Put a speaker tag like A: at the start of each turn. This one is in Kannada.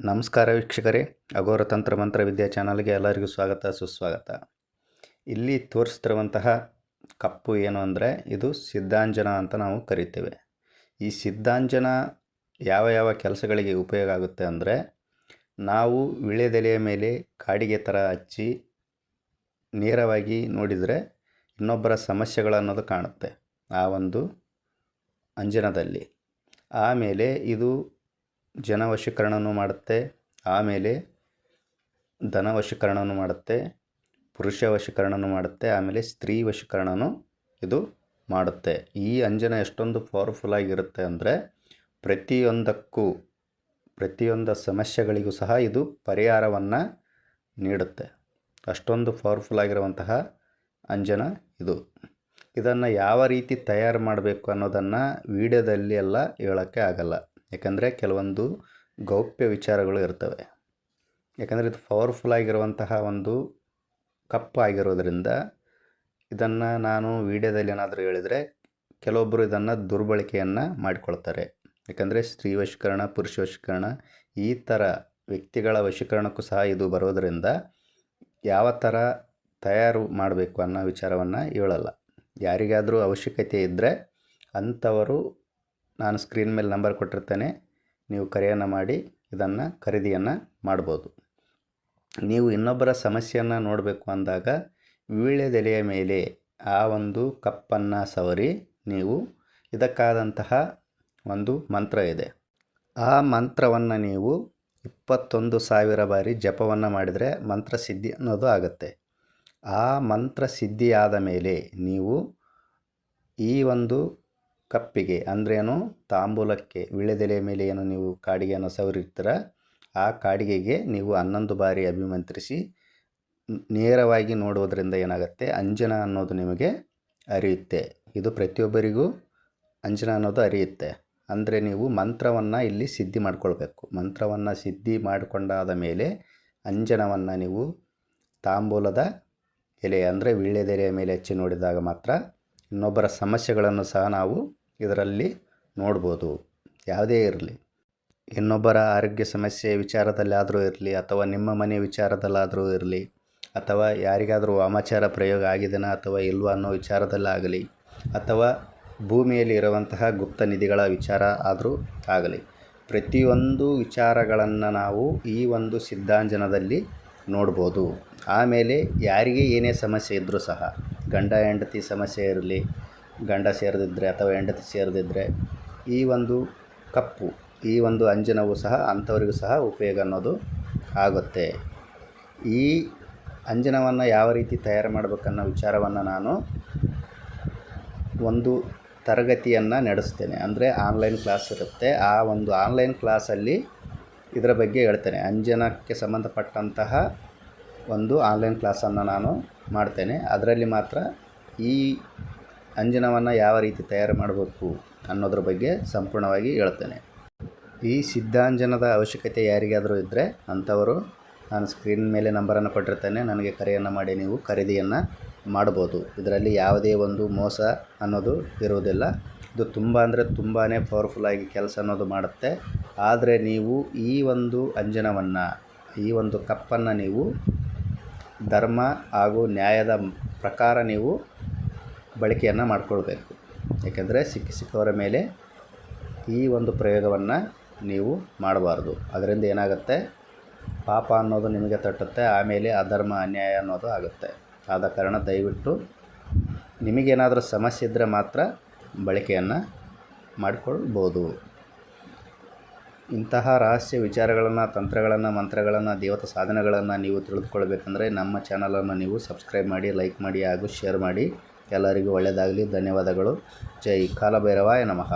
A: ನಮಸ್ಕಾರ ವೀಕ್ಷಕರೇ, ಅಘೋರ ತಂತ್ರ ಮಂತ್ರ ವಿದ್ಯಾ ಚಾನಲ್ಗೆ ಎಲ್ಲರಿಗೂ ಸ್ವಾಗತ ಸುಸ್ವಾಗತ. ಇಲ್ಲಿ ತೋರಿಸ್ತಿರುವಂತಹ ಕಪ್ಪು ಏನು ಅಂದರೆ ಇದು ಸಿದ್ಧಾಂಜನ ಅಂತ ನಾವು ಕರಿತೇವೆ. ಈ ಸಿದ್ಧಾಂಜನ ಯಾವ ಯಾವ ಕೆಲಸಗಳಿಗೆ ಉಪಯೋಗ ಆಗುತ್ತೆ ಅಂದರೆ, ನಾವು ವೀಳ್ಯದೆಲೆಯ ಮೇಲೆ ಕಾಡಿಗೆ ಥರ ಹಚ್ಚಿ ನೇರವಾಗಿ ನೋಡಿದರೆ ಇನ್ನೊಬ್ಬರ ಸಮಸ್ಯೆಗಳನ್ನೋದು ಕಾಣುತ್ತೆ ಆ ಒಂದು ಅಂಜನದಲ್ಲಿ. ಆಮೇಲೆ ಇದು ಜನ ವಶೀಕರಣನೂ ಮಾಡುತ್ತೆ, ಆಮೇಲೆ ಧನ ವಶೀಕರಣನೂ ಮಾಡುತ್ತೆ, ಪುರುಷ ವಶೀಕರಣನೂ ಮಾಡುತ್ತೆ, ಆಮೇಲೆ ಸ್ತ್ರೀ ವಶೀಕರಣನೂ ಇದು ಮಾಡುತ್ತೆ. ಈ ಅಂಜನ ಎಷ್ಟೊಂದು ಪವರ್ಫುಲ್ ಆಗಿರುತ್ತೆ ಅಂದರೆ ಪ್ರತಿಯೊಂದು ಸಮಸ್ಯೆಗಳಿಗೂ ಸಹ ಇದು ಪರಿಹಾರವನ್ನು ನೀಡುತ್ತೆ. ಅಷ್ಟೊಂದು ಪವರ್ಫುಲ್ ಆಗಿರುವಂತಹ ಅಂಜನ ಇದು. ಇದನ್ನು ಯಾವ ರೀತಿ ತಯಾರು ಮಾಡಬೇಕು ಅನ್ನೋದನ್ನು ವಿಡಿಯೋದಲ್ಲಿ ಎಲ್ಲ ಹೇಳೋಕ್ಕೆ ಆಗಲ್ಲ, ಯಾಕಂದರೆ ಕೆಲವೊಂದು ಗೌಪ್ಯ ವಿಚಾರಗಳು ಇರ್ತವೆ. ಯಾಕಂದರೆ ಇದು ಪವರ್ಫುಲ್ ಆಗಿರುವಂತಹ ಒಂದು ಕಪ್ಪು ಆಗಿರೋದ್ರಿಂದ ಇದನ್ನು ನಾನು ವಿಡಿಯೋದಲ್ಲಿ ಏನಾದರೂ ಹೇಳಿದರೆ ಕೆಲವೊಬ್ಬರು ಇದನ್ನು ದುರ್ಬಳಕೆಯನ್ನು ಮಾಡಿಕೊಳ್ತಾರೆ. ಯಾಕಂದರೆ ಸ್ತ್ರೀ ವಶೀಕರಣ, ಪುರುಷ ವಶೀಕರಣ ಈ ಥರ ವ್ಯಕ್ತಿಗಳ ವಶೀಕರಣಕ್ಕೂ ಸಹ ಇದು ಬರೋದರಿಂದ ಯಾವ ಥರ ತಯಾರು ಮಾಡಬೇಕು ಅನ್ನೋ ವಿಚಾರವನ್ನು ಹೇಳಲ್ಲ. ಯಾರಿಗಾದರೂ ಅವಶ್ಯಕತೆ ಇದ್ದರೆ ಅಂಥವರು ನಾನು ಸ್ಕ್ರೀನ್ ಮೇಲೆ ನಂಬರ್ ಕೊಟ್ಟಿರ್ತೇನೆ, ನೀವು ಕರೆಯನ್ನು ಮಾಡಿ ಇದನ್ನು ಖರೀದಿಯನ್ನು ಮಾಡ್ಬೋದು. ನೀವು ಇನ್ನೊಬ್ಬರ ಸಮಸ್ಯೆಯನ್ನು ನೋಡಬೇಕು ಅಂದಾಗ ವೀಳ್ಯದೆಲೆಯ ಮೇಲೆ ಆ ಒಂದು ಕಪ್ಪನ್ನು ಸವರಿ ನೀವು ಇದಕ್ಕಾದಂತಹ ಒಂದು ಮಂತ್ರ ಇದೆ. ಆ ಮಂತ್ರವನ್ನು ನೀವು 21,000 ಬಾರಿ ಜಪವನ್ನು ಮಾಡಿದರೆ ಮಂತ್ರ ಸಿದ್ಧಿ ಅನ್ನೋದು ಆಗುತ್ತೆ. ಆ ಮಂತ್ರ ಸಿದ್ಧಿಯಾದ ಮೇಲೆ ನೀವು ಈ ಒಂದು ಕಪ್ಪಿಗೆ ಅಂದ್ರೇನು ತಾಂಬೂಲಕ್ಕೆ ವೀಳ್ಯದೆಲೆಯ ಮೇಲೆ ಏನು ನೀವು ಕಾಡಿಗೆಯನ್ನು ಸವರಿರ್ತೀರ ಆ ಕಾಡಿಗೆಗೆ ನೀವು 11 ಬಾರಿ ಅಭಿಮಂತ್ರಿಸಿ ನೇರವಾಗಿ ನೋಡುವುದರಿಂದ ಏನಾಗುತ್ತೆ, ಅಂಜನ ಅನ್ನೋದು ನಿಮಗೆ ಅರಿಯುತ್ತೆ. ಇದು ಪ್ರತಿಯೊಬ್ಬರಿಗೂ ಅಂಜನ ಅನ್ನೋದು ಅರಿಯುತ್ತೆ. ಅಂದರೆ ನೀವು ಮಂತ್ರವನ್ನು ಇಲ್ಲಿ ಸಿದ್ಧಿ ಮಾಡ್ಕೊಳ್ಬೇಕು. ಮಂತ್ರವನ್ನು ಸಿದ್ಧಿ ಮಾಡಿಕೊಂಡಾದ ಮೇಲೆ ಅಂಜನವನ್ನು ನೀವು ತಾಂಬೂಲದ ಎಲೆ ಅಂದರೆ ವೀಳ್ಯದೆಲೆಯ ಮೇಲೆ ಹಚ್ಚಿ ನೋಡಿದಾಗ ಮಾತ್ರ ಇನ್ನೊಬ್ಬರ ಸಮಸ್ಯೆಗಳನ್ನು ಸಹ ನಾವು ಇದರಲ್ಲಿ ನೋಡ್ಬೋದು. ಯಾವುದೇ ಇರಲಿ, ಇನ್ನೊಬ್ಬರ ಆರೋಗ್ಯ ಸಮಸ್ಯೆ ವಿಚಾರದಲ್ಲಾದರೂ ಇರಲಿ, ಅಥವಾ ನಿಮ್ಮ ಮನೆ ವಿಚಾರದಲ್ಲಾದರೂ ಇರಲಿ, ಅಥವಾ ಯಾರಿಗಾದರೂ ವಾಮಾಚಾರ ಪ್ರಯೋಗ ಆಗಿದೆನಾ ಅಥವಾ ಇಲ್ವಾ ಅನ್ನೋ ವಿಚಾರದಲ್ಲಾಗಲಿ, ಅಥವಾ ಭೂಮಿಯಲ್ಲಿ ಇರುವಂತಹ ಗುಪ್ತ ನಿಧಿಗಳ ವಿಚಾರ ಆದರೂ ಆಗಲಿ, ಪ್ರತಿಯೊಂದು ವಿಚಾರಗಳನ್ನು ನಾವು ಈ ಒಂದು ಸಿದ್ಧಾಂಜನದಲ್ಲಿ ನೋಡ್ಬೋದು. ಆಮೇಲೆ ಯಾರಿಗೆ ಏನೇ ಸಮಸ್ಯೆ ಇದ್ದರೂ ಸಹ, ಗಂಡ ಹೆಂಡತಿ ಸಮಸ್ಯೆ ಇರಲಿ, ಗಂಡ ಸೇರದಿದ್ದರೆ ಅಥವಾ ಹೆಂಡತಿ ಸೇರದಿದ್ದರೆ ಈ ಒಂದು ಕಪ್ಪು, ಈ ಒಂದು ಅಂಜನವು ಸಹ ಅಂಥವರಿಗೂ ಸಹ ಉಪಯೋಗ ಅನ್ನೋದು ಆಗುತ್ತೆ. ಈ ಅಂಜನವನ್ನು ಯಾವ ರೀತಿ ತಯಾರು ಮಾಡಬೇಕನ್ನೋ ವಿಚಾರವನ್ನು ನಾನು ಒಂದು ತರಗತಿಯನ್ನು ನಡೆಸ್ತೇನೆ. ಅಂದರೆ ಆನ್ಲೈನ್ ಕ್ಲಾಸ್ ಇರುತ್ತೆ. ಆ ಒಂದು ಆನ್ಲೈನ್ ಕ್ಲಾಸಲ್ಲಿ ಇದರ ಬಗ್ಗೆ ಹೇಳ್ತೇನೆ. ಅಂಜನಕ್ಕೆ ಸಂಬಂಧಪಟ್ಟಂತಹ ಒಂದು ಆನ್ಲೈನ್ ಕ್ಲಾಸನ್ನು ನಾನು ಮಾಡ್ತೇನೆ. ಅದರಲ್ಲಿ ಮಾತ್ರ ಈ ಅಂಜನವನ್ನು ಯಾವ ರೀತಿ ತಯಾರು ಮಾಡಬೇಕು ಅನ್ನೋದ್ರ ಬಗ್ಗೆ ಸಂಪೂರ್ಣವಾಗಿ ಹೇಳ್ತೇನೆ. ಈ ಸಿದ್ಧಾಂಜನದ ಅವಶ್ಯಕತೆ ಯಾರಿಗಾದರೂ ಇದ್ದರೆ ಅಂಥವರು ನಾನು ಸ್ಕ್ರೀನ್ ಮೇಲೆ ನಂಬರನ್ನು ಕೊಟ್ಟಿರ್ತೇನೆ, ನನಗೆ ಕರೆಯನ್ನು ಮಾಡಿ ನೀವು ಖರೀದಿಯನ್ನು ಮಾಡ್ಬೋದು. ಇದರಲ್ಲಿ ಯಾವುದೇ ಒಂದು ಮೋಸ ಅನ್ನೋದು ಇರುವುದಿಲ್ಲ. ಇದು ತುಂಬ ಅಂದರೆ ತುಂಬಾ ಪವರ್ಫುಲ್ಲಾಗಿ ಕೆಲಸ ಅನ್ನೋದು ಮಾಡುತ್ತೆ. ಆದರೆ ನೀವು ಈ ಒಂದು ಅಂಜನವನ್ನು, ಈ ಒಂದು ಕಪ್ಪನ್ನು ನೀವು ಧರ್ಮ ಹಾಗೂ ನ್ಯಾಯದ ಪ್ರಕಾರ ನೀವು ಬಳಕೆಯನ್ನು ಮಾಡಿಕೊಳ್ಬೇಕು. ಏಕೆಂದರೆ ಸಿಕ್ಕವರ ಮೇಲೆ ಈ ಒಂದು ಪ್ರಯೋಗವನ್ನು ನೀವು ಮಾಡಬಾರ್ದು. ಅದರಿಂದ ಏನಾಗುತ್ತೆ, ಪಾಪ ಅನ್ನೋದು ನಿಮಗೆ ತಟ್ಟುತ್ತೆ, ಆಮೇಲೆ ಅಧರ್ಮ ಅನ್ಯಾಯ ಅನ್ನೋದು ಆಗುತ್ತೆ. ಆದ ಕಾರಣ ದಯವಿಟ್ಟು ನಿಮಗೇನಾದರೂ ಸಮಸ್ಯೆ ಇದ್ದರೆ ಮಾತ್ರ ಬಳಕೆಯನ್ನು ಮಾಡಿಕೊಳ್ಬೋದು. ಇಂತಹ ರಹಸ್ಯ ವಿಚಾರಗಳನ್ನು, ತಂತ್ರಗಳನ್ನು, ಮಂತ್ರಗಳನ್ನು, ದೇವತಾ ಸಾಧನೆಗಳನ್ನು ನೀವು ತಿಳಿದುಕೊಳ್ಬೇಕಂದ್ರೆ ನಮ್ಮ ಚಾನಲನ್ನು ನೀವು ಸಬ್ಸ್ಕ್ರೈಬ್ ಮಾಡಿ, ಲೈಕ್ ಮಾಡಿ ಹಾಗೂ ಶೇರ್ ಮಾಡಿ. ಎಲ್ಲರಿಗೂ ಒಳ್ಳೆಯದಾಗಲಿ. ಧನ್ಯವಾದಗಳು. ಜೈ ಕಾಲಭೈರವಾಯ ನಮಃ.